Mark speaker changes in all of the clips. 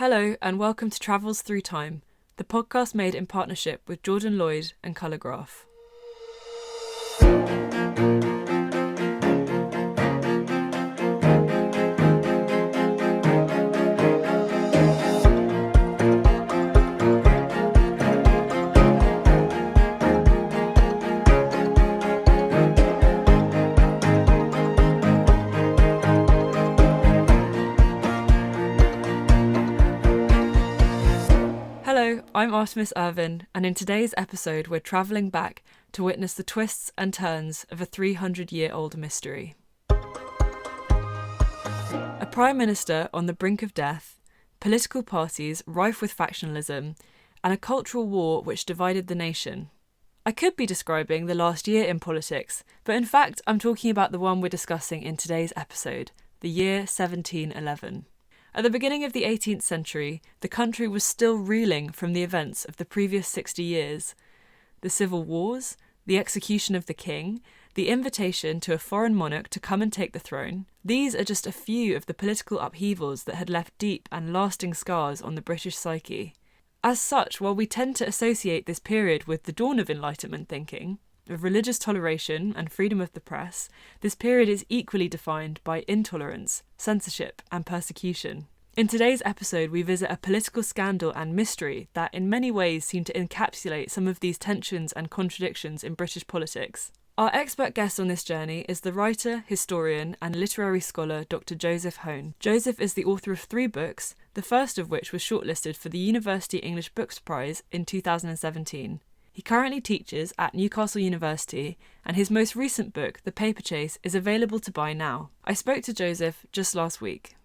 Speaker 1: Hello and welcome to Travels Through Time, the podcast made in partnership with Jordan Lloyd and Colourgraph. Hello, I'm Artemis Irvin, and in today's episode we're travelling back to witness the twists and turns of a 300-year-old mystery. A Prime Minister on the brink of death, political parties rife with factionalism, and a cultural war which divided the nation. I could be describing the last year in politics, but in fact I'm talking about the one we're discussing in today's episode, the year 1711. At the beginning of the 18th century, the country was still reeling from the events of the previous 60 years. The civil wars, the execution of the king, the invitation to a foreign monarch to come and take the throne, these are just a few of the political upheavals that had left deep and lasting scars on the British psyche. As such, while we tend to associate this period with the dawn of Enlightenment thinking, of religious toleration and freedom of the press, this period is equally defined by intolerance, censorship, and persecution. In today's episode, we visit a political scandal and mystery that in many ways seem to encapsulate some of these tensions and contradictions in British politics. Our expert guest on this journey is the writer, historian, and literary scholar Dr. Joseph Hone. Joseph is the author of 3 books, the first of which was shortlisted for the University English Books Prize in 2017. He currently teaches at Newcastle University, and his most recent book, The Paper Chase, is available to buy now. I spoke to Joseph just last week.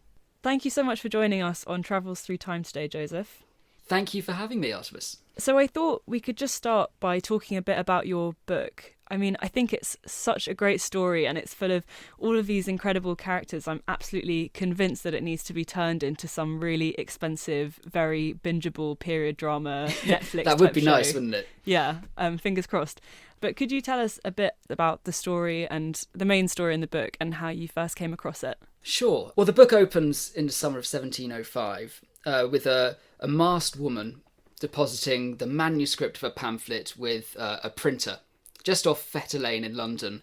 Speaker 1: Thank you so much for joining us on Travels Through Time today, Joseph.
Speaker 2: Thank you for having me, Artemis.
Speaker 1: So I thought we could just start by talking a bit about your book. I mean, I think it's such a great story and it's full of all of these incredible characters. I'm absolutely convinced that it needs to be turned into some really expensive, very bingeable period drama Netflix
Speaker 2: That would be
Speaker 1: show.
Speaker 2: nice, wouldn't it?
Speaker 1: Yeah, fingers crossed. But could you tell us a bit about the story and the main story in the book and how you first came across it?
Speaker 2: Sure. Well, the book opens in the summer of 1705 with a masked woman depositing the manuscript of a pamphlet with a printer just off Fetter Lane in London.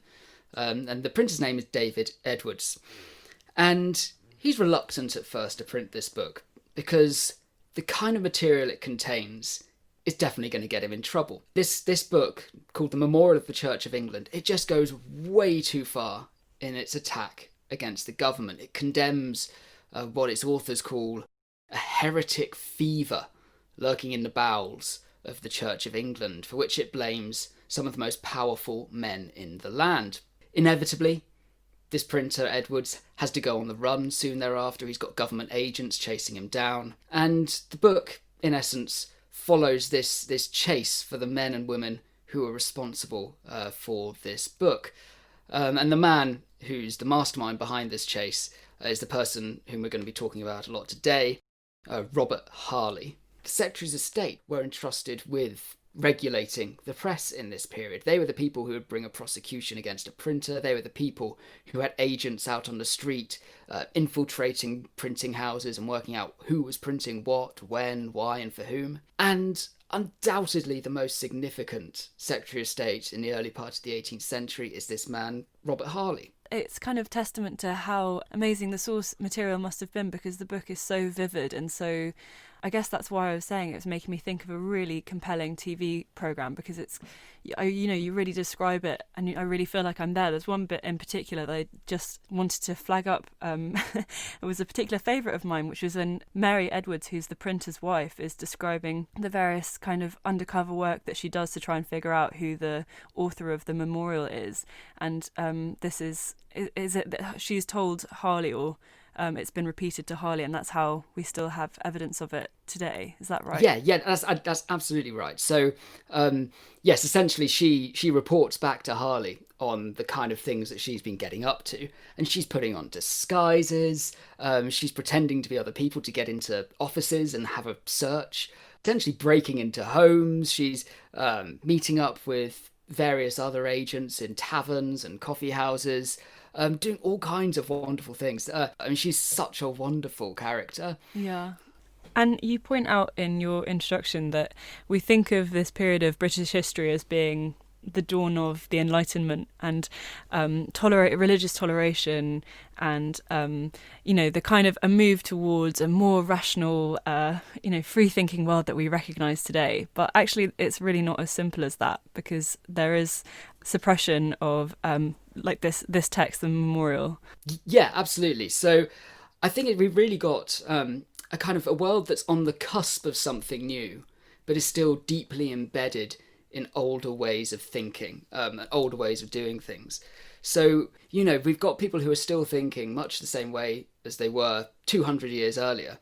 Speaker 2: And the printer's name is David Edwards. And he's reluctant at first to print this book because the kind of material it contains is definitely going to get him in trouble. This book, called The Memorial of the Church of England, it just goes way too far in its attack against the government. It condemns what its authors call a heretic fever lurking in the bowels of the Church of England, for which it blames some of the most powerful men in the land. Inevitably, this printer, Edwards, has to go on the run soon thereafter. He's got government agents chasing him down. And the book, in essence, follows this chase for the men and women who are responsible for this book. And the man who's the mastermind behind this chase is the person whom we're going to be talking about a lot today, Robert Harley. The Secretaries of State were entrusted with regulating the press in this period. They were the people who would bring a prosecution against a printer. They were the people who had agents out on the street infiltrating printing houses and working out who was printing what, when, why, and for whom. And undoubtedly the most significant Secretary of State in the early part of the 18th century is this man, Robert Harley.
Speaker 1: It's kind of testament to how amazing the source material must have been because the book is so vivid and so... I guess that's why I was saying it was making me think of a really compelling TV programme because it's, you really describe it and I really feel like I'm there. There's one bit in particular that I just wanted to flag up. It was a particular favourite of mine, which was when Mary Edwards, who's the printer's wife, is describing the various kind of undercover work that she does to try and figure out who the author of the memorial is. And this is it that she's told Harley or... it's been repeated to Harley, and that's how we still have evidence of it today. Is that right?
Speaker 2: Yeah, that's absolutely right. So, yes, essentially she reports back to Harley on the kind of things that she's been getting up to, and she's putting on disguises, she's pretending to be other people to get into offices and have a search, essentially breaking into homes, she's meeting up with various other agents in taverns and coffee houses, doing all kinds of wonderful things. She's such a wonderful character.
Speaker 1: Yeah. And you point out in your introduction that we think of this period of British history as being the dawn of the Enlightenment and religious toleration and, the kind of a move towards a more rational, free-thinking world that we recognise today. But actually, it's really not as simple as that, because there is suppression of this text, the memorial.
Speaker 2: Yeah, absolutely. So I think we've really got a kind of a world that's on the cusp of something new, but is still deeply embedded in older ways of thinking, older ways of doing things. So, we've got people who are still thinking much the same way as they were 200 years earlier,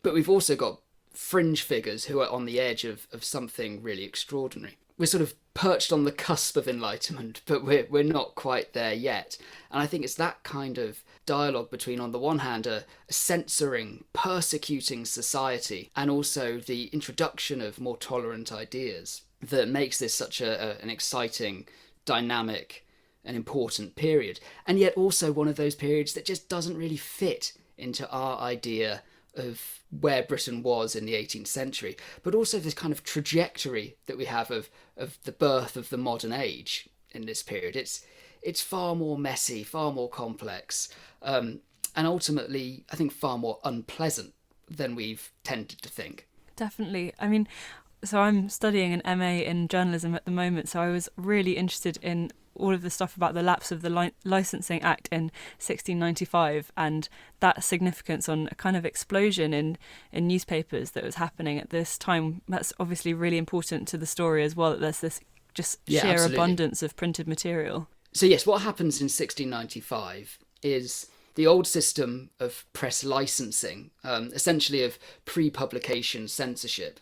Speaker 2: but we've also got fringe figures who are on the edge of something really extraordinary. We're sort of perched on the cusp of enlightenment, but we're not quite there yet. And I think it's that kind of dialogue between, on the one hand, a censoring, persecuting society, and also the introduction of more tolerant ideas, that makes this such an exciting, dynamic, and important period. And yet also one of those periods that just doesn't really fit into our idea of where Britain was in the 18th century, but also this kind of trajectory that we have of the birth of the modern age in this period. It's far more messy, far more complex, and ultimately, I think, far more unpleasant than we've tended to think.
Speaker 1: Definitely. I mean, so I'm studying an MA in journalism at the moment, so I was really interested in all of the stuff about the lapse of the Licensing Act in 1695 and that significance on a kind of explosion in newspapers that was happening at this time. That's obviously really important to the story as well, that there's this just sheer
Speaker 2: absolutely.
Speaker 1: abundance of printed material.
Speaker 2: So yes, what happens in 1695 is the old system of press licensing, essentially of pre-publication censorship,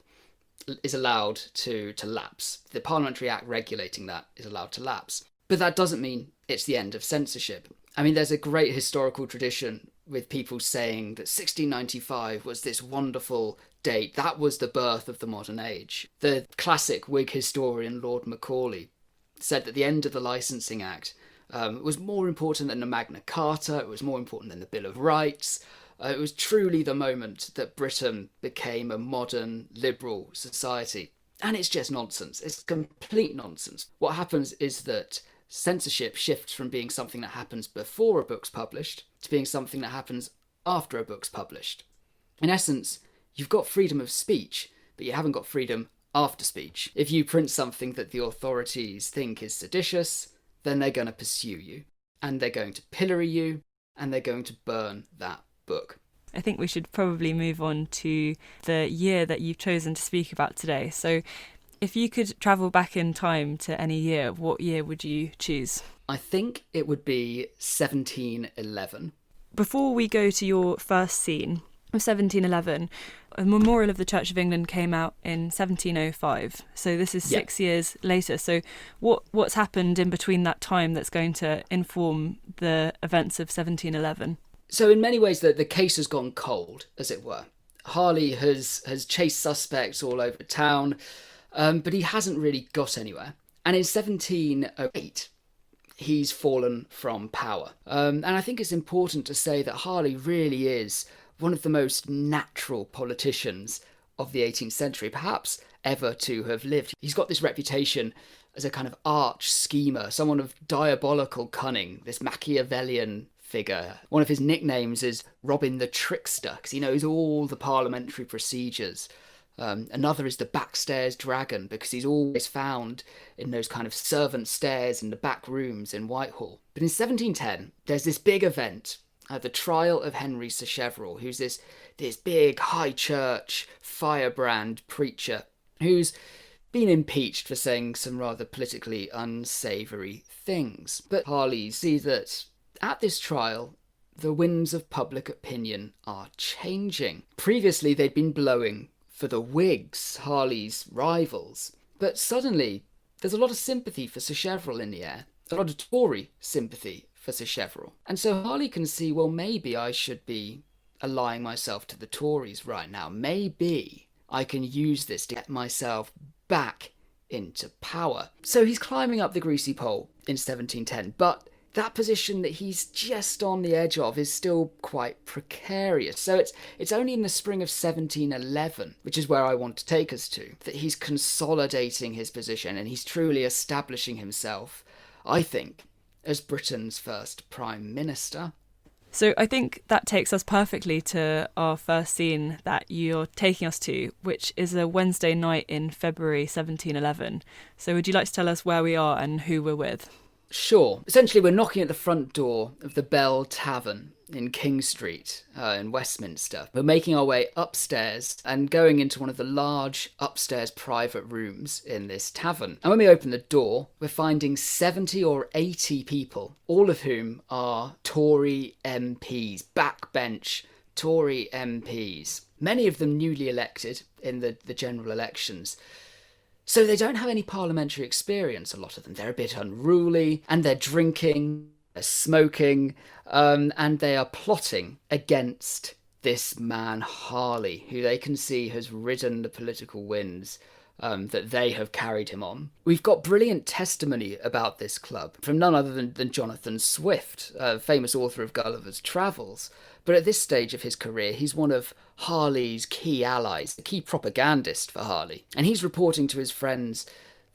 Speaker 2: is allowed to lapse. The Parliamentary Act regulating that is allowed to lapse. But that doesn't mean it's the end of censorship. I mean, there's a great historical tradition with people saying that 1695 was this wonderful date. That was the birth of the modern age. The classic Whig historian Lord Macaulay said that the end of the Licensing Act was more important than the Magna Carta. It was more important than the Bill of Rights. It was truly the moment that Britain became a modern, liberal society. And it's just nonsense. It's complete nonsense. What happens is that censorship shifts from being something that happens before a book's published to being something that happens after a book's published. In essence, you've got freedom of speech, but you haven't got freedom after speech. If you print something that the authorities think is seditious, then they're going to pursue you, and they're going to pillory you, and they're going to burn that book.
Speaker 1: I think we should probably move on to the year that you've chosen to speak about today. So if you could travel back in time to any year, what year would you choose?
Speaker 2: I think it would be 1711.
Speaker 1: Before we go to your first scene of 1711, a memorial of the Church of England came out in 1705. So this is 6 years later. So what's happened in between that time that's going to inform the events of 1711?
Speaker 2: So in many ways, the case has gone cold, as it were. Harley has chased suspects all over town, but he hasn't really got anywhere. And in 1708, he's fallen from power. And I think it's important to say that Harley really is one of the most natural politicians of the 18th century, perhaps ever to have lived. He's got this reputation as a kind of arch schemer, someone of diabolical cunning, this Machiavellian figure. One of his nicknames is Robin the Trickster, because he knows all the parliamentary procedures. Another is the Backstairs Dragon, because he's always found in those kind of servant stairs in the back rooms in Whitehall. But in 1710, there's this big event, the trial of Henry Sacheverell, who's this big high church firebrand preacher who's been impeached for saying some rather politically unsavoury things. But Harley sees that at this trial, the winds of public opinion are changing. Previously, they'd been blowing for the Whigs, Harley's rivals. But suddenly, there's a lot of sympathy for Sacheverell in the air, a lot of Tory sympathy for Sacheverell. And so Harley can see, well, maybe I should be allying myself to the Tories right now. Maybe I can use this to get myself back into power. So he's climbing up the greasy pole in 1710, but that position that he's just on the edge of is still quite precarious. So it's only in the spring of 1711, which is where I want to take us to, that he's consolidating his position and he's truly establishing himself, I think, as Britain's first Prime Minister.
Speaker 1: So I think that takes us perfectly to our first scene that you're taking us to, which is a Wednesday night in February 1711. So would you like to tell us where we are and who we're with?
Speaker 2: Sure. Essentially, we're knocking at the front door of the Bell Tavern in King Street in Westminster. We're making our way upstairs and going into one of the large upstairs private rooms in this tavern. And when we open the door, we're finding 70 or 80 people, all of whom are Tory MPs, backbench Tory MPs, many of them newly elected in the general elections. So they don't have any parliamentary experience, a lot of them. They're a bit unruly, and they're drinking, they're smoking, and they are plotting against this man Harley, who they can see has ridden the political winds that they have carried him on. We've got brilliant testimony about this club from none other than Jonathan Swift, famous author of Gulliver's Travels. But at this stage of his career, he's one of Harley's key allies, the key propagandist for Harley. And he's reporting to his friends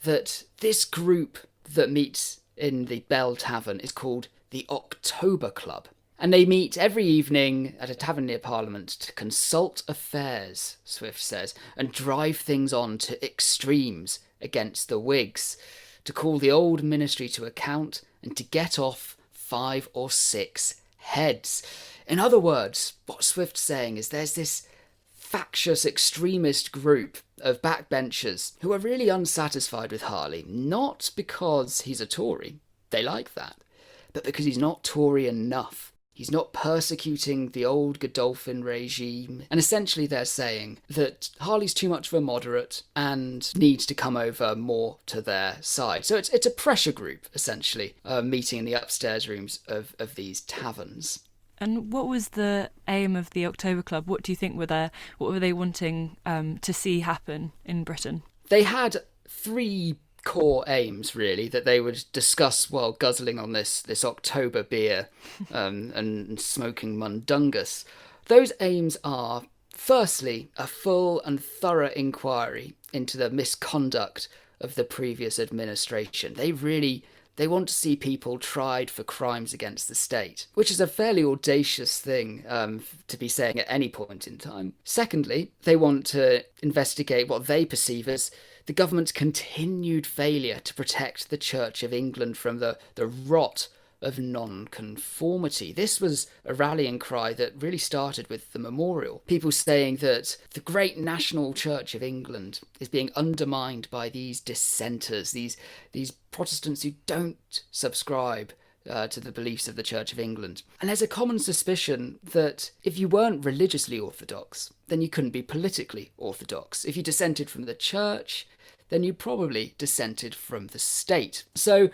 Speaker 2: that this group that meets in the Bell Tavern is called the October Club. And they meet every evening at a tavern near Parliament to consult affairs, Swift says, and drive things on to extremes against the Whigs, to call the old ministry to account and to get off 5 or 6 heads. In other words, what Swift's saying is there's this factious extremist group of backbenchers who are really unsatisfied with Harley, not because he's a Tory, they like that, but because he's not Tory enough. He's not persecuting the old Godolphin regime. And essentially they're saying that Harley's too much of a moderate and needs to come over more to their side. So it's a pressure group, essentially, meeting in the upstairs rooms of these taverns.
Speaker 1: And what was the aim of the October Club? What do you think what were they wanting to see happen in Britain?
Speaker 2: They had 3 core aims, really, that they would discuss while guzzling on this October beer and smoking mundungus. Those aims are, firstly, a full and thorough inquiry into the misconduct of the previous administration. They want to see people tried for crimes against the state, which is a fairly audacious thing to be saying at any point in time. Secondly, they want to investigate what they perceive as the government's continued failure to protect the Church of England from the rot of non-conformity. This was a rallying cry that really started with the memorial. People saying that the great national Church of England is being undermined by these dissenters, these Protestants who don't subscribe to the beliefs of the Church of England. And there's a common suspicion that if you weren't religiously orthodox, then you couldn't be politically orthodox. If you dissented from the Church, then you probably dissented from the state. So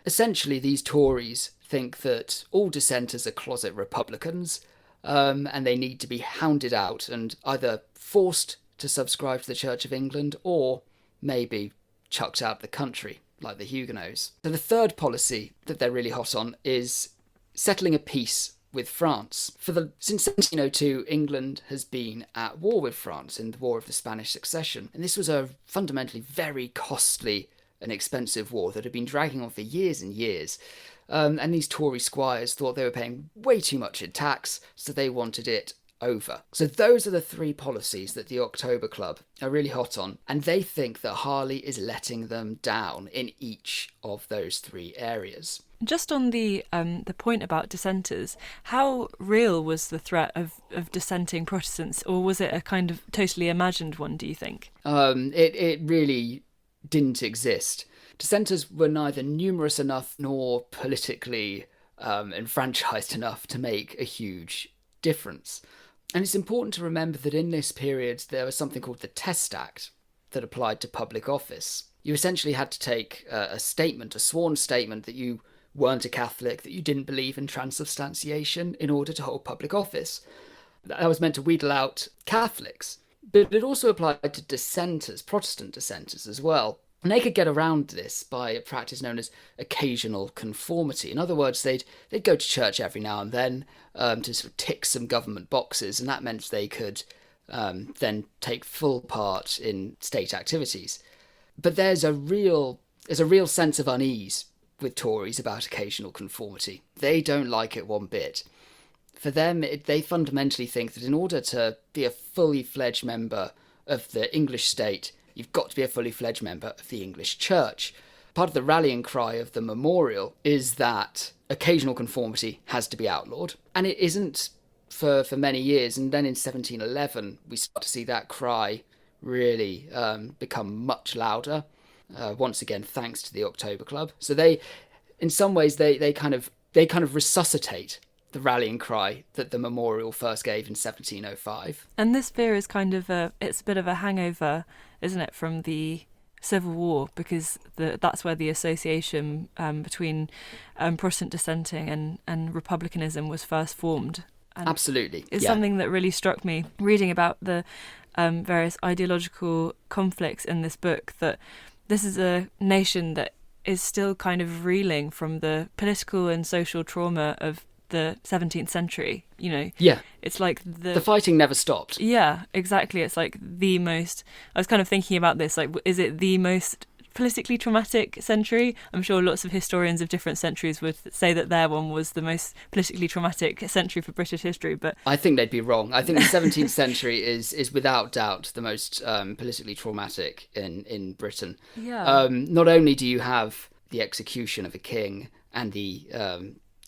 Speaker 2: essentially these Tories think that all dissenters are closet Republicans, and they need to be hounded out and either forced to subscribe to the Church of England or maybe chucked out of the country, like the Huguenots. So the third policy that they're really hot on is settling a peace with France. Since 1702, England has been at war with France in the War of the Spanish Succession. And this was a fundamentally very costly and expensive war that had been dragging on for years and years. And these Tory squires thought they were paying way too much in tax, so they wanted it over. So those are the 3 policies that the October Club are really hot on, and they think that Harley is letting them down in each of those 3 areas.
Speaker 1: Just on the point about dissenters, how real was the threat of dissenting Protestants, or was it a kind of totally imagined one, do you think?
Speaker 2: It really didn't exist. Dissenters were neither numerous enough nor politically enfranchised enough to make a huge difference. And it's important to remember that in this period there was something called the Test Act that applied to public office. You essentially had to take a sworn statement that you weren't a Catholic, that you didn't believe in transubstantiation in order to hold public office. That was meant to wheedle out Catholics. But it also applied to dissenters, Protestant dissenters as well. And they could get around this by a practice known as occasional conformity. In other words, they'd go to church every now and then to sort of tick some government boxes, and that meant they could then take full part in state activities. But there's a real sense of unease with Tories about occasional conformity. They don't like it one bit. For them, they fundamentally think that in order to be a fully fledged member of the English state, you've got to be a fully fledged member of the English Church. Part of the rallying cry of the memorial is that occasional conformity has to be outlawed. And it isn't for many years. And then in 1711, we start to see that cry really become much louder. Once again, thanks to the October Club. So they, in some ways, they kind of resuscitate the rallying cry that the memorial first gave in 1705.
Speaker 1: And this fear is kind of it's a bit of a hangover, isn't it, from the Civil War, because that's where the association between Protestant dissenting and republicanism was first formed. And
Speaker 2: absolutely.
Speaker 1: It's something that really struck me reading about the various ideological conflicts in this book, that this is a nation that is still kind of reeling from the political and social trauma of the 17th century,
Speaker 2: Yeah.
Speaker 1: It's like the
Speaker 2: fighting never stopped.
Speaker 1: Yeah, exactly. It's like the most, I was kind of thinking about this, like, is it the most politically traumatic century? I'm sure lots of historians of different centuries would say that their one was the most politically traumatic century for British history, but
Speaker 2: I think they'd be wrong. I think the 17th century is without doubt the most politically traumatic in Britain.
Speaker 1: Yeah.
Speaker 2: Not only do you have the execution of a king and the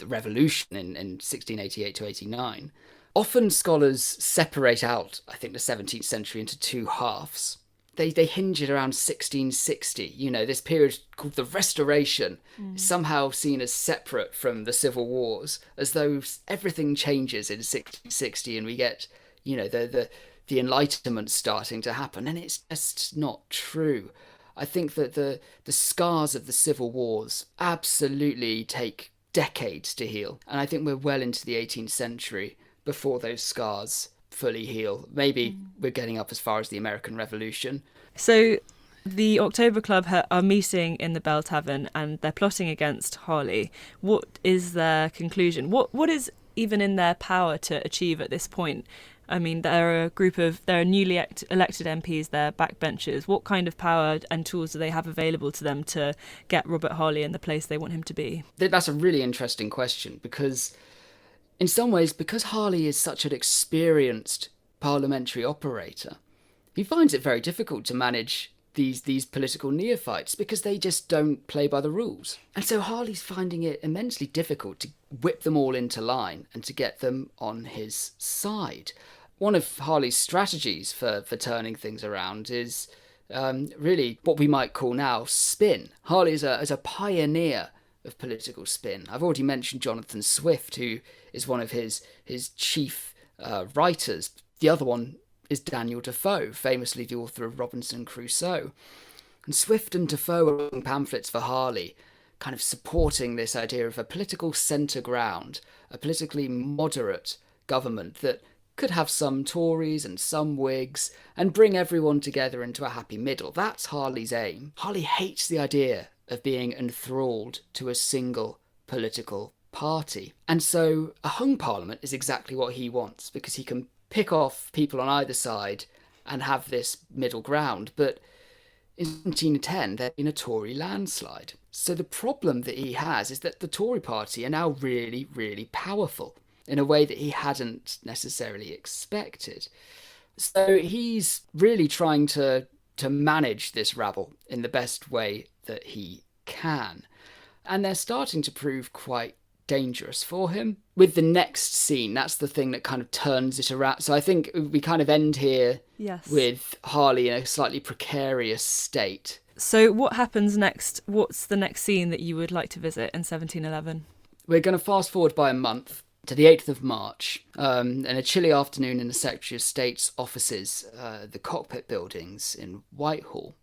Speaker 2: revolution in 1688 to 89, often scholars separate out, I think, the 17th century into two halves. They hinge it around 1660. This period called the Restoration is somehow seen as separate from the civil wars, as though everything changes in 1660 and we get, the Enlightenment starting to happen. And it's just not true. I think that the scars of the civil wars absolutely take decades to heal. And I think we're well into the 18th century before those scars fully heal. Maybe we're getting up as far as the American Revolution.
Speaker 1: So the October Club are meeting in the Bell Tavern and they're plotting against Harley. What is their conclusion? What is even in their power to achieve at this point? I mean, there are newly elected MPs, they're backbenchers. What kind of power and tools do they have available to them to get Robert Harley in the place they want him to be?
Speaker 2: That's a really interesting question, because in some ways, because Harley is such an experienced parliamentary operator, he finds it very difficult to manage these political neophytes because they just don't play by the rules. And so Harley's finding it immensely difficult to whip them all into line and to get them on his side. One of Harley's strategies for turning things around is really what we might call now spin. Harley is a pioneer of political spin. I've already mentioned Jonathan Swift, who is one of his chief writers. The other one is Daniel Defoe, famously the author of Robinson Crusoe. And Swift and Defoe are writing pamphlets for Harley, kind of supporting this idea of a political centre ground, a politically moderate government that could have some Tories and some Whigs and bring everyone together into a happy middle. That's Harley's aim. Harley hates the idea of being enthralled to a single political party. And so a hung parliament is exactly what he wants, because he can pick off people on either side and have this middle ground. But in 1710, there'd been a Tory landslide. So the problem that he has is that the Tory party are now really, really powerful in a way that he hadn't necessarily expected. So he's really trying to manage this rabble in the best way that he can. And they're starting to prove quite dangerous for him. With the next scene, that's the thing that kind of turns it around. So I think we kind of end here with Harley in a slightly precarious state.
Speaker 1: So what happens next? What's the next scene that you would like to visit in 1711?
Speaker 2: We're going to fast forward by a month to the 8th of March, and a chilly afternoon in the Secretary of State's offices, the Cockpit buildings in Whitehall.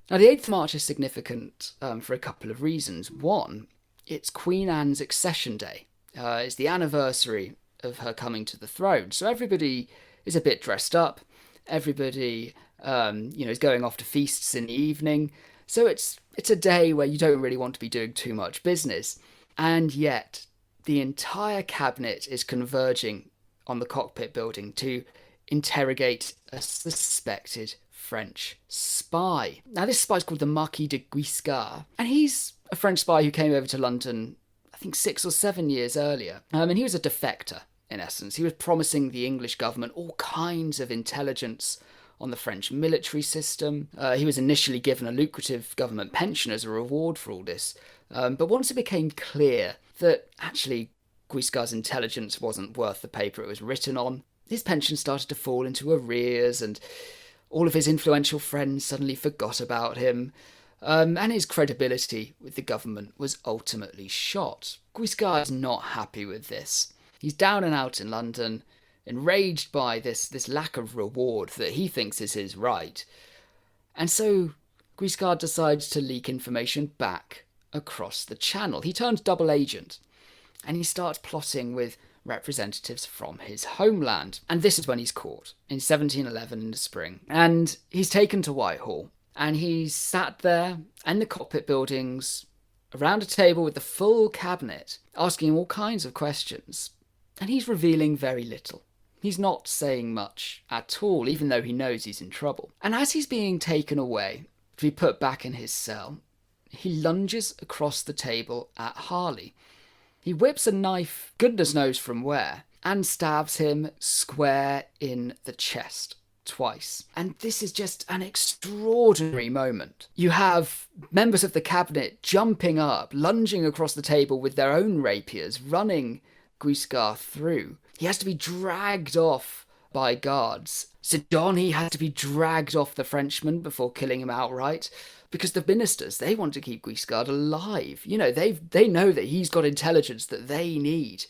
Speaker 2: Now, the 8th of March is significant for a couple of reasons. One, it's Queen Anne's accession day. It's the anniversary of her coming to the throne. So everybody is a bit dressed up. Everybody, is going off to feasts in the evening. So it's a day where you don't really want to be doing too much business. And yet, the entire cabinet is converging on the Cockpit building to interrogate a suspected French spy. Now, this spy is called the Marquis de Guiscard, and he's a French spy who came over to London, I think 6 or 7 years earlier. And he was a defector, in essence. He was promising the English government all kinds of intelligence on the French military system. He was initially given a lucrative government pension as a reward for all this. But once it became clear that actually Guiscard's intelligence wasn't worth the paper it was written on, his pension started to fall into arrears, and all of his influential friends suddenly forgot about him. And his credibility with the government was ultimately shot. Guiscard is not happy with this. He's down and out in London, enraged by this lack of reward that he thinks is his right. And so Guiscard decides to leak information back across the channel. He turns double agent, and he starts plotting with representatives from his homeland. And this is when he's caught, in 1711 in the spring. And he's taken to Whitehall, and he's sat there in the Cockpit buildings, around a table with the full cabinet, asking all kinds of questions. And he's revealing very little. He's not saying much at all, even though he knows he's in trouble. And as he's being taken away to be put back in his cell, he lunges across the table at Harley. He whips a knife, goodness knows from where, and stabs him square in the chest twice. And this is just an extraordinary moment. You have members of the cabinet jumping up, lunging across the table with their own rapiers, running Guiscard through. He has to be dragged off by guards. Sir John, he had to be dragged off the Frenchman before killing him outright, because the ministers, they want to keep Guiscard alive. You know, they know that he's got intelligence that they need.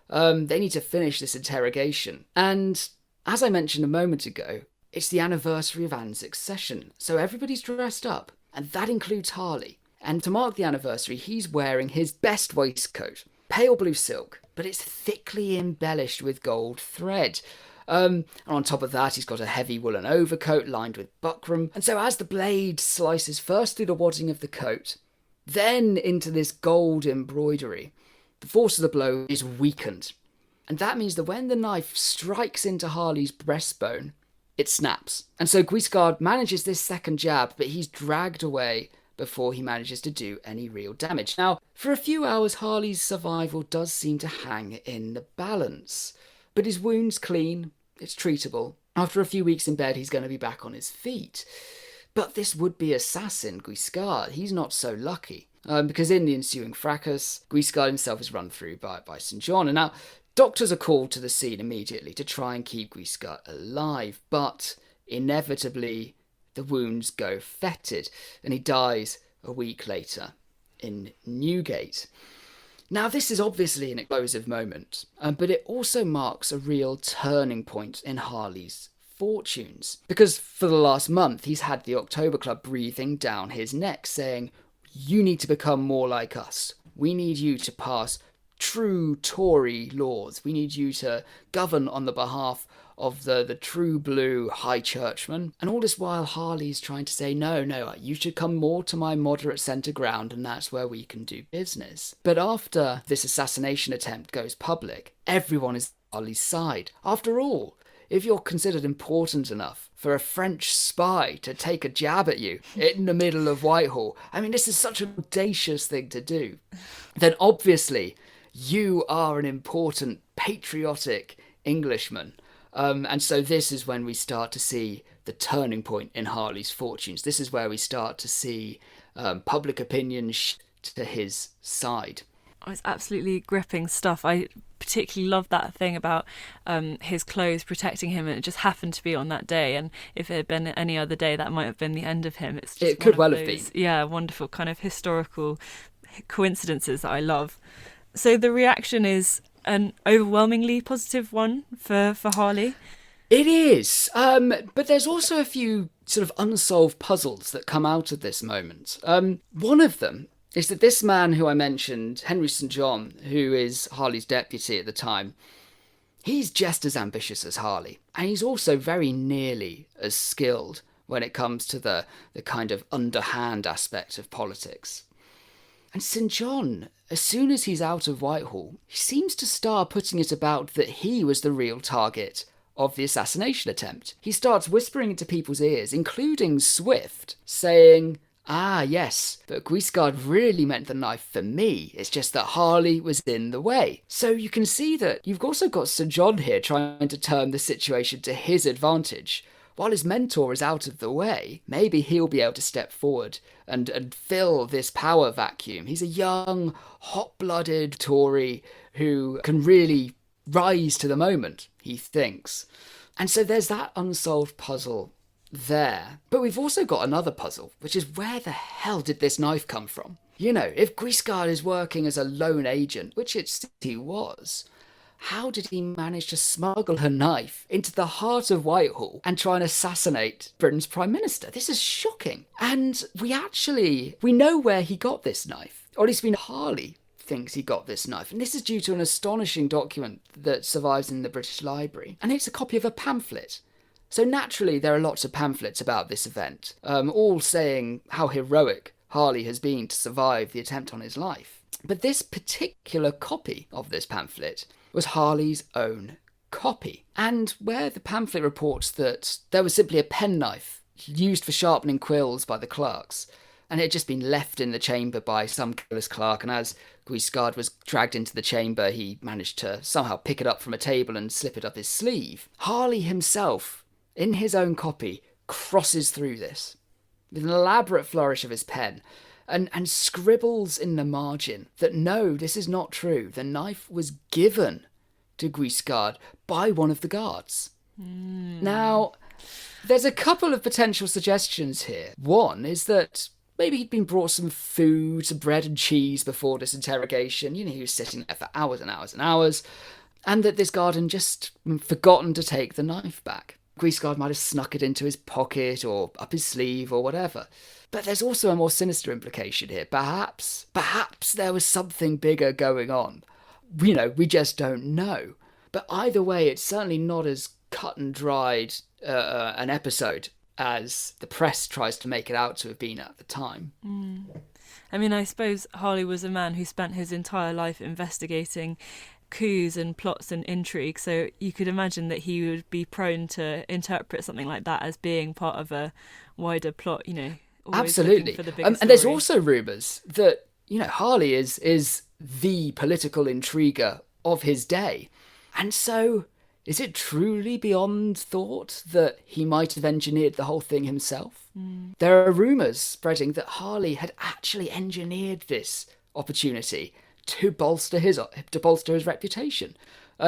Speaker 2: They need to finish this interrogation. And as I mentioned a moment ago, it's the anniversary of Anne's accession, so everybody's dressed up, and that includes Harley. And to mark the anniversary, he's wearing his best waistcoat, pale blue silk, but it's thickly embellished with gold thread. And on top of that, he's got a heavy woolen overcoat lined with buckram. And so as the blade slices first through the wadding of the coat, then into this gold embroidery, the force of the blow is weakened. And that means that when the knife strikes into Harley's breastbone, it snaps. And so Guiscard manages this second jab, but he's dragged away before he manages to do any real damage. Now, for a few hours, Harley's survival does seem to hang in the balance. But his wound's clean, it's treatable. After a few weeks in bed, he's going to be back on his feet. But this would-be assassin, Guiscard, he's not so lucky. Because in the ensuing fracas, Guiscard himself is run through by St. John. And now, doctors are called to the scene immediately to try and keep Guiscard alive. But inevitably, the wounds go fetid, and he dies a week later in Newgate. Now, this is obviously an explosive moment, but it also marks a real turning point in Harley's fortunes. Because for the last month, he's had the October Club breathing down his neck, saying, "You need to become more like us. We need you to pass true Tory laws. We need you to govern on the behalf of the true blue high churchman." And all this while, Harley's trying to say, no, you should come more to my moderate centre ground, and that's where we can do business. But after this assassination attempt goes public, everyone is on Harley's side. After all, if you're considered important enough for a French spy to take a jab at you in the middle of Whitehall, I mean, this is such an audacious thing to do, then obviously you are an important, patriotic Englishman. And so this is when we start to see the turning point in Harley's fortunes. This is where we start to see public opinion to his side.
Speaker 1: Oh, it's absolutely gripping stuff. I particularly love that thing about his clothes protecting him, and it just happened to be on that day. And if it had been any other day, that might have been the end of him. It's just
Speaker 2: it could well have been.
Speaker 1: Yeah, wonderful kind of historical coincidences that I love. So the reaction is an overwhelmingly positive one for Harley.
Speaker 2: It is, but there's also a few sort of unsolved puzzles that come out of this moment. One of them is that this man who I mentioned, Henry St. John, who is Harley's deputy at the time, he's just as ambitious as Harley, and he's also very nearly as skilled when it comes to the kind of underhand aspect of politics. And St. John, as soon as he's out of Whitehall, he seems to start putting it about that he was the real target of the assassination attempt. He starts whispering into people's ears, including Swift, saying, "Ah, yes, but Guiscard really meant the knife for me. It's just that Harley was in the way." So you can see that you've also got St. John here trying to turn the situation to his advantage. While his mentor is out of the way, maybe he'll be able to step forward and fill this power vacuum. He's a young, hot-blooded Tory who can really rise to the moment, he thinks. And so there's that unsolved puzzle there. But we've also got another puzzle, which is where the hell did this knife come from? You know, if Guiscard is working as a lone agent, which it seems he was, how did he manage to smuggle a knife into the heart of Whitehall and try and assassinate Britain's Prime Minister? This is shocking. And we know where he got this knife. Or at least we know Harley thinks he got this knife. And this is due to an astonishing document that survives in the British Library. And it's a copy of a pamphlet. So naturally, there are lots of pamphlets about this event, all saying how heroic Harley has been to survive the attempt on his life. But this particular copy of this pamphlet was Harley's own copy. And where the pamphlet reports that there was simply a penknife used for sharpening quills by the clerks, and it had just been left in the chamber by some careless clerk, and as Guiscard was dragged into the chamber, he managed to somehow pick it up from a table and slip it up his sleeve. Harley himself, in his own copy, crosses through this with an elaborate flourish of his pen, and scribbles in the margin that no, this is not true. The knife was given to Guiscard by one of the guards. Now, there's a couple of potential suggestions here. One is that maybe he'd been brought some food, some bread and cheese before this interrogation. You know, he was sitting there for hours and hours and hours, and that this guard had just forgotten to take the knife back. Guiscard might have snuck it into his pocket or up his sleeve or whatever. But there's also a more sinister implication here. Perhaps there was something bigger going on. You know, we just don't know. But either way, it's certainly not as cut and dried an episode as the press tries to make it out to have been at the time.
Speaker 1: I mean, I suppose Harley was a man who spent his entire life investigating coups and plots and intrigue, so you could imagine that he would be prone to interpret something like that as being part of a wider plot, you know.
Speaker 2: Absolutely.
Speaker 1: For the
Speaker 2: And there's also rumours that, you know, Harley is the political intriguer of his day. And so, is it truly beyond thought that he might have engineered the whole thing himself? There are rumours spreading that Harley had actually engineered this opportunity to bolster his reputation.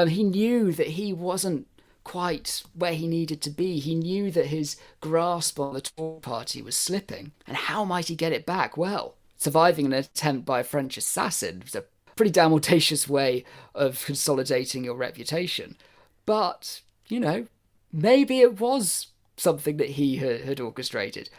Speaker 2: He knew that he wasn't quite where he needed to be. He knew that his grasp on the Tory party was slipping. And how might he get it back? Well, surviving an attempt by a French assassin was a pretty damn audacious way of consolidating your reputation. But, you know, maybe it was something that he had orchestrated.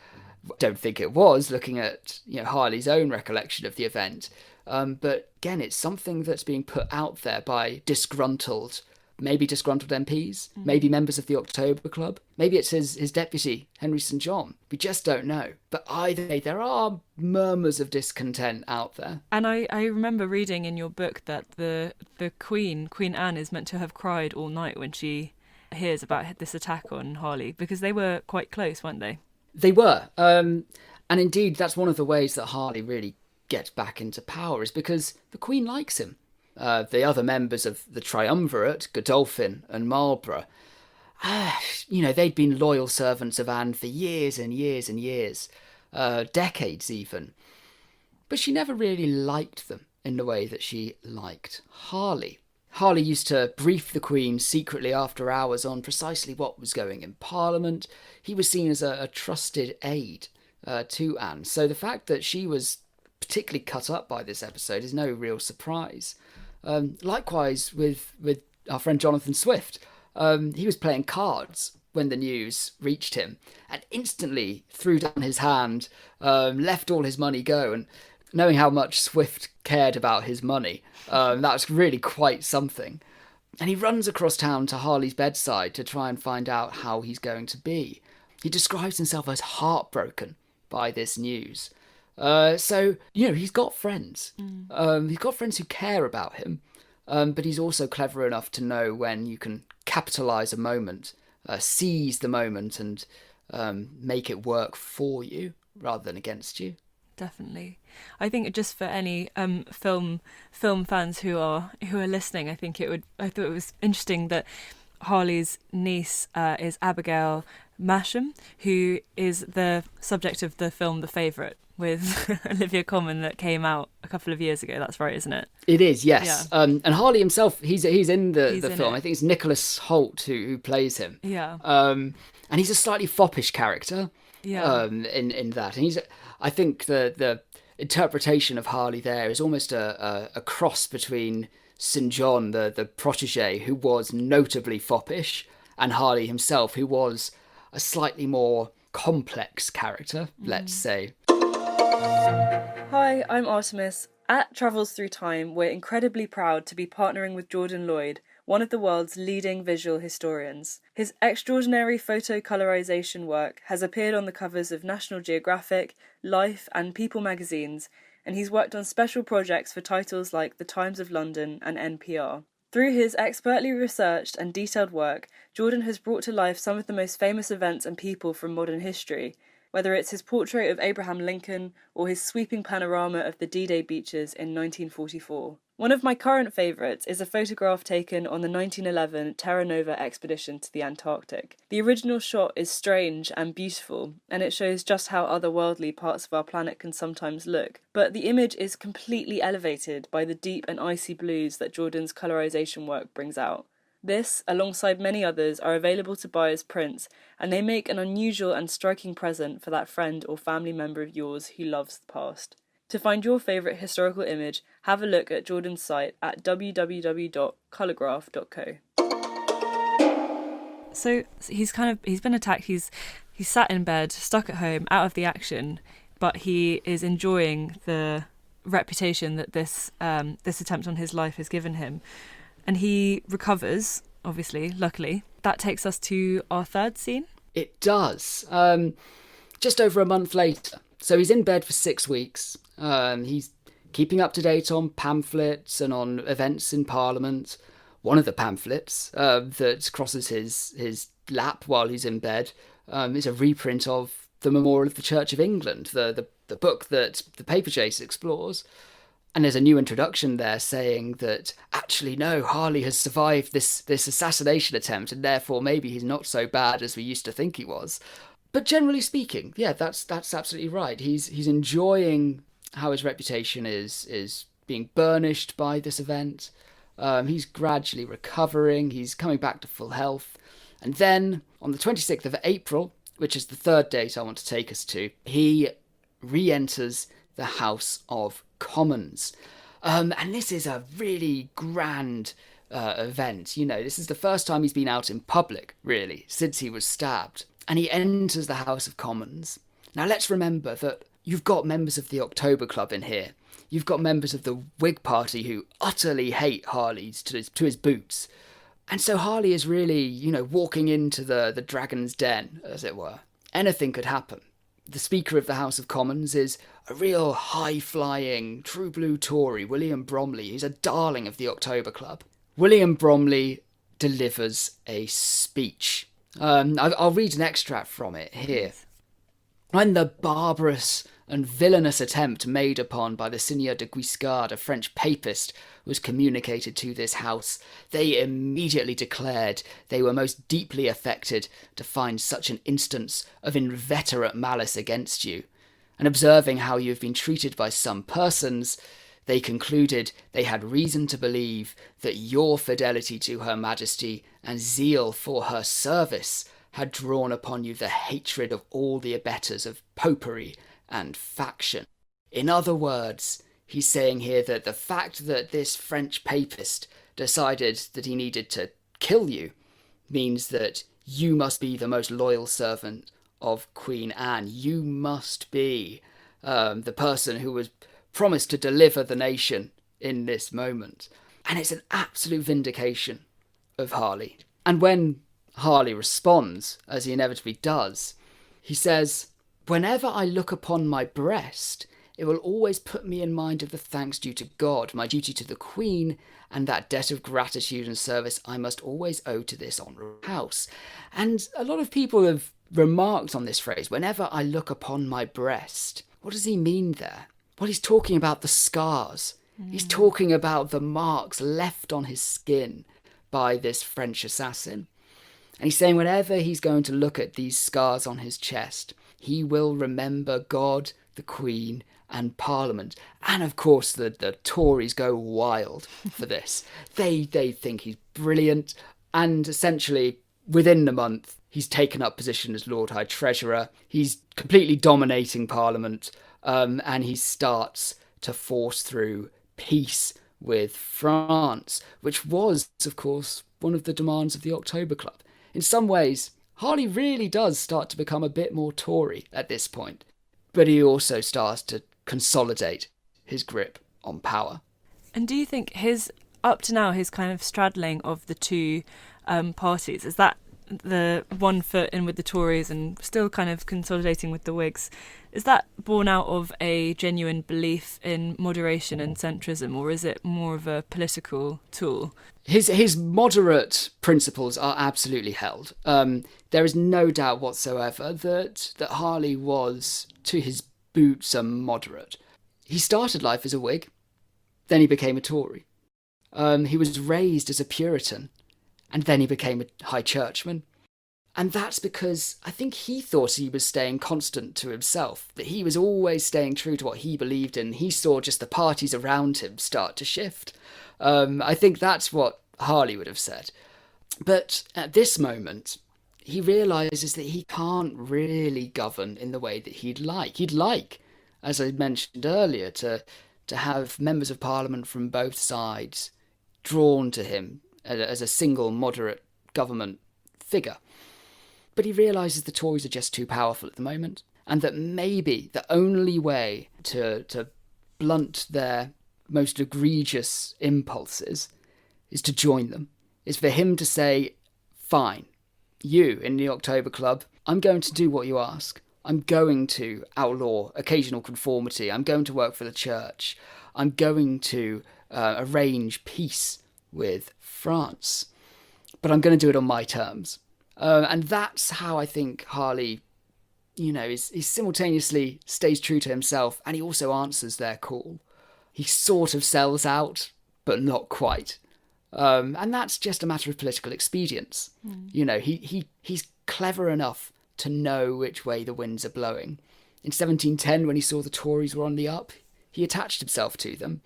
Speaker 2: Don't think it was, looking at, you know, Harley's own recollection of the event. But again, it's something that's being put out there by disgruntled MPs, maybe members of the October Club, maybe it's his deputy, Henry St. John. We just don't know. But either way, there are murmurs of discontent out there.
Speaker 1: And I remember reading in your book that the Queen Anne, is meant to have cried all night when she hears about this attack on Harley, because they were quite close, weren't they?
Speaker 2: They were. And indeed, that's one of the ways that Harley really gets back into power, is because the Queen likes him. The other members of the triumvirate, Godolphin and Marlborough, you know, they'd been loyal servants of Anne for years and years and years, decades even. But she never really liked them in the way that she liked Harley. Harley used to brief the Queen secretly after hours on precisely what was going in Parliament. He was seen as a trusted aide to Anne. So the fact that she was particularly cut up by this episode is no real surprise. Likewise with our friend Jonathan Swift. He was playing cards when the news reached him and instantly threw down his hand, left all his money go. And knowing how much Swift cared about his money, that's really quite something. And he runs across town to Harley's bedside to try and find out how he's going to be. He describes himself as heartbroken by this news. So, he's got friends. He's got friends who care about him, but he's also clever enough to know when you can capitalise a moment, seize the moment and make it work for you rather than against you.
Speaker 1: Definitely. I think just for any film fans who are listening, I thought it was interesting that Harley's niece is Abigail Masham, who is the subject of the film The Favourite with Olivia Colman that came out a couple of years ago. That's right, isn't it?
Speaker 2: It is, yes.
Speaker 1: Yeah.
Speaker 2: And Harley himself, he's in the
Speaker 1: in
Speaker 2: film.
Speaker 1: it.
Speaker 2: I think it's Nicholas Hoult who plays him.
Speaker 1: Yeah.
Speaker 2: And he's a slightly foppish character.
Speaker 1: Yeah.
Speaker 2: In that, and I think the interpretation of Harley there is almost a cross between St. John, the protege, who was notably foppish, and Harley himself, who was a slightly more complex character, let's say.
Speaker 1: Hi, I'm Artemis. At Travels Through Time, we're incredibly proud to be partnering with Jordan Lloyd, one of the world's leading visual historians. His extraordinary photo colorization work has appeared on the covers of National Geographic, Life, and People magazines, and he's worked on special projects for titles like The Times of London and NPR. Through his expertly researched and detailed work, Jordan has brought to life some of the most famous events and people from modern history, whether it's his portrait of Abraham Lincoln or his sweeping panorama of the D-Day beaches in 1944. One of my current favourites is a photograph taken on the 1911 Terra Nova expedition to the Antarctic. The original shot is strange and beautiful, and it shows just how otherworldly parts of our planet can sometimes look, but the image is completely elevated by the deep and icy blues that Jordan's colorization work brings out. This, alongside many others, are available to buy as prints, and they make an unusual and striking present for that friend or family member of yours who loves the past. To find your favourite historical image, have a look at Jordan's site at www.colourgraph.co. So he's been attacked. He's sat in bed, stuck at home, out of the action, but he is enjoying the reputation that this attempt on his life has given him. And he recovers, obviously, luckily. That takes us to our third scene.
Speaker 2: It does. Just over a month later. So he's in bed for 6 weeks. He's keeping up to date on pamphlets and on events in Parliament. One of the pamphlets that crosses his lap while he's in bed is a reprint of the Memorial of the Church of England, the book that the paper chase explores. And there's a new introduction there saying that, actually, no, Harley has survived this assassination attempt, and therefore maybe he's not so bad as we used to think he was. But generally speaking, yeah, that's absolutely right. He's enjoying how his reputation is being burnished by this event. He's gradually recovering. He's coming back to full health. And then, on the 26th of April, which is the third date I want to take us to, he re-enters the House of Commons. And this is a really grand event. This is the first time he's been out in public, really, since he was stabbed. And he enters the House of Commons. Now, let's remember that you've got members of the October Club in here. You've got members of the Whig Party who utterly hate Harley to his boots. And so Harley is really, walking into the dragon's den, as it were. Anything could happen. The Speaker of the House of Commons is a real high-flying, true blue Tory, William Bromley. He's a darling of the October Club. William Bromley delivers a speech. I'll read an extract from it here. When the barbarous and villainous attempt made upon by the Seigneur de Guiscard, a French papist, was communicated to this house, they immediately declared they were most deeply affected to find such an instance of inveterate malice against you. And observing how you have been treated by some persons, they concluded they had reason to believe that your fidelity to Her Majesty and zeal for her service had drawn upon you the hatred of all the abettors of popery and faction. In other words, he's saying here that the fact that this French papist decided that he needed to kill you means that you must be the most loyal servant of Queen Anne. You must be the person who was promised to deliver the nation in this moment. And it's an absolute vindication of Harley. And when Harley responds, as he inevitably does, He says, "Whenever I look upon my breast, it will always put me in mind of the thanks due to God, my duty to the Queen, and that debt of gratitude and service I must always owe to this honourable house." And a lot of people have remarked on this phrase, "whenever I look upon my breast." What does he mean there? Well, he's talking about the scars. He's talking about the marks left on his skin by this French assassin. And he's saying whenever he's going to look at these scars on his chest, he will remember God, the Queen, and Parliament. And of course, the Tories go wild for this. They think he's brilliant. And essentially, within the month, he's taken up position as Lord High Treasurer. He's completely dominating Parliament. And he starts to force through peace with France, which was, of course, one of the demands of the October Club. In some ways, Harley really does start to become a bit more Tory at this point, but he also starts to consolidate his grip on power.
Speaker 1: And do you think up to now, his kind of straddling of the two parties, is that the one foot in with the Tories and still kind of consolidating with the Whigs, is that born out of a genuine belief in moderation and centrism, or is it more of a political tool?
Speaker 2: His moderate principles are absolutely held. There is no doubt whatsoever that Harley was, to his boots, a moderate. He started life as a Whig, then he became a Tory. He was raised as a Puritan, and then he became a high churchman. And that's because I think he thought he was staying constant to himself, that he was always staying true to what he believed in. He saw just the parties around him start to shift. I think that's what Harley would have said. But at this moment, he realises that he can't really govern in the way that he'd like. He'd like, as I mentioned earlier, to have members of Parliament from both sides drawn to him as a single moderate government figure. But he realises the Tories are just too powerful at the moment, and that maybe the only way to blunt their most egregious impulses is to join them, is for him to say, "Fine, you in the October Club, I'm going to do what you ask. I'm going to outlaw occasional conformity. I'm going to work for the church. I'm going to arrange peace with France. But I'm going to do it on my terms." And that's how I think Harley, he simultaneously stays true to himself, and he also answers their call. He sort of sells out, but not quite. And that's just a matter of political expedience. He's clever enough to know which way the winds are blowing. In 1710, when he saw the Tories were on the up, he attached himself to them.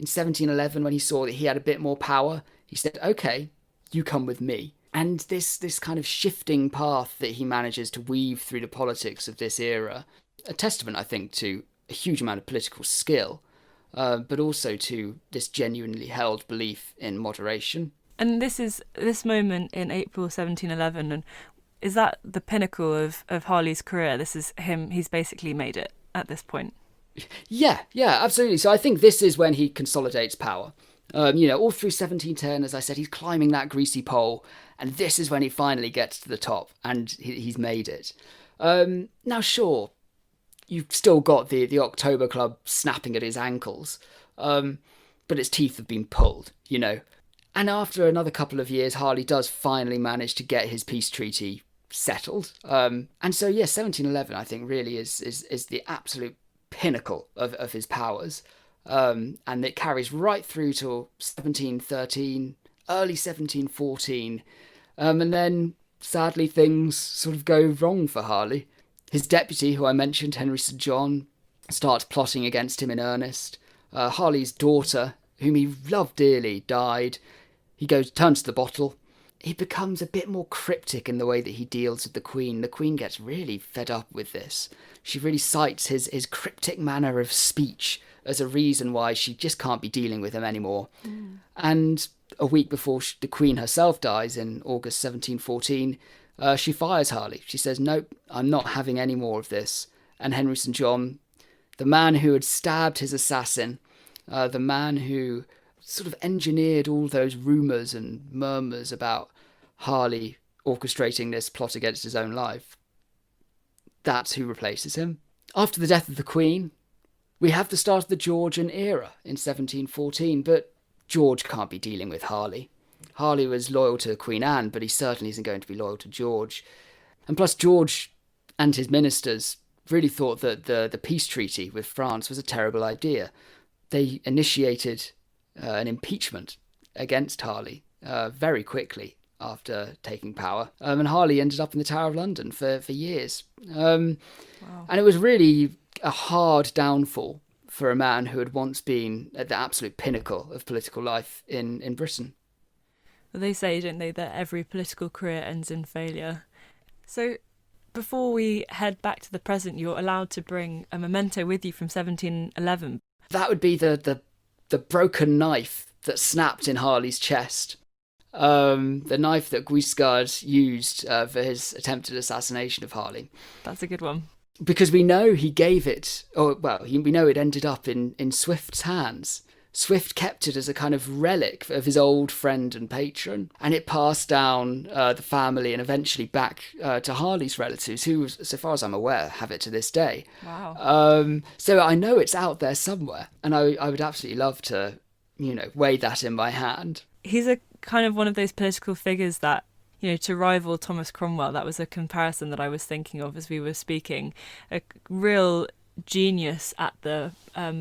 Speaker 2: In 1711, when he saw that he had a bit more power, he said, "Okay, you come with me." And this kind of shifting path that he manages to weave through the politics of this era, a testament, I think, to a huge amount of political skill, but also to this genuinely held belief in moderation.
Speaker 1: And this moment in April 1711, and is that the pinnacle of Harley's career? This is him, he's basically made it at this point.
Speaker 2: Yeah, absolutely. So I think this is when he consolidates power. All through 1710, as I said, he's climbing that greasy pole, and this is when he finally gets to the top, and he's made it. Now, sure, you've still got the October Club snapping at his ankles, but its teeth have been pulled, And after another couple of years, Harley does finally manage to get his peace treaty settled. And so, 1711, I think, really is the absolute pinnacle of his powers. And it carries right through till 1713, early 1714. And then, sadly, things sort of go wrong for Harley. His deputy, who I mentioned, Henry St. John, starts plotting against him in earnest. Harley's daughter, whom he loved dearly, died. He turns to the bottle. He becomes a bit more cryptic in the way that he deals with the Queen. The Queen gets really fed up with this. She really cites his cryptic manner of speech as a reason why she just can't be dealing with him anymore. And a week before the Queen herself dies in August 1714, she fires Harley. She says, "Nope, I'm not having any more of this." And Henry St. John, the man who had stabbed his assassin, the man who sort of engineered all those rumours and murmurs about Harley orchestrating this plot against his own life, that's who replaces him. After the death of the Queen, we have the start of the Georgian era in 1714, but George can't be dealing with Harley. Harley was loyal to Queen Anne, but he certainly isn't going to be loyal to George. And plus, George and his ministers really thought that the peace treaty with France was a terrible idea. They initiated an impeachment against Harley very quickly after taking power. And Harley ended up in the Tower of London for years. Wow. And it was really a hard downfall for a man who had once been at the absolute pinnacle of political life in Britain.
Speaker 1: Well, they say, don't they, that every political career ends in failure. So before we head back to the present, you're allowed to bring a memento with you from 1711.
Speaker 2: That would be the broken knife that snapped in Harley's chest. The knife that Guiscard used for his attempted assassination of Harley.
Speaker 1: That's a good one.
Speaker 2: Because we know he gave it, we know it ended up in Swift's hands. Swift kept it as a kind of relic of his old friend and patron, and it passed down the family and eventually back to Harley's relatives, who, so far as I'm aware, have it to this day.
Speaker 1: Wow.
Speaker 2: So I know it's out there somewhere, and I would absolutely love to, weigh that in my hand.
Speaker 1: He's a kind of one of those political figures that, to rival Thomas Cromwell, that was a comparison that I was thinking of as we were speaking, a real genius at the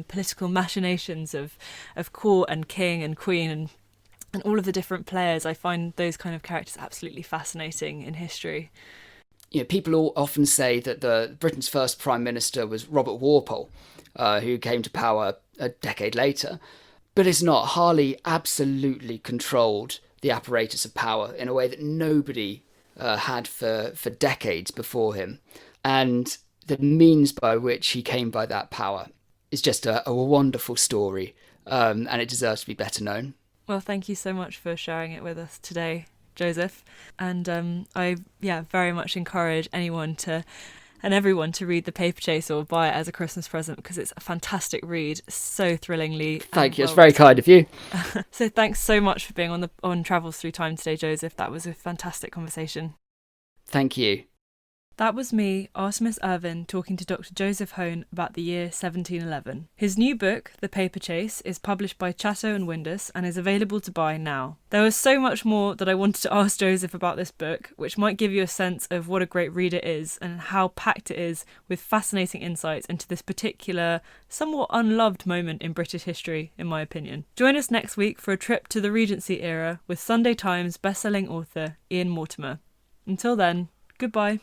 Speaker 1: political machinations of court and king and queen and all of the different players. I find those kind of characters absolutely fascinating in history.
Speaker 2: People often say that Britain's first Prime Minister was Robert Walpole, who came to power a decade later. But it's not. Harley absolutely controlled the apparatus of power in a way that nobody had for decades before him. And the means by which he came by that power is just a wonderful story, and it deserves to be better known.
Speaker 1: Well, thank you so much for sharing it with us today, Joseph. And I very much encourage anyone and everyone to read The Paper Chase or buy it as a Christmas present, because it's a fantastic read, so thrillingly.
Speaker 2: Thank you, it's very kind of you.
Speaker 1: So thanks so much for being on Travels Through Time today, Joseph. That was a fantastic conversation.
Speaker 2: Thank you.
Speaker 1: That was me, Artemis Irvin, talking to Dr. Joseph Hone about the year 1711. His new book, The Paper Chase, is published by Chatto Windus and is available to buy now. There was so much more that I wanted to ask Joseph about this book, which might give you a sense of what a great read it is and how packed it is with fascinating insights into this particular, somewhat unloved moment in British history, in my opinion. Join us next week for a trip to the Regency era with Sunday Times bestselling author Ian Mortimer. Until then, goodbye.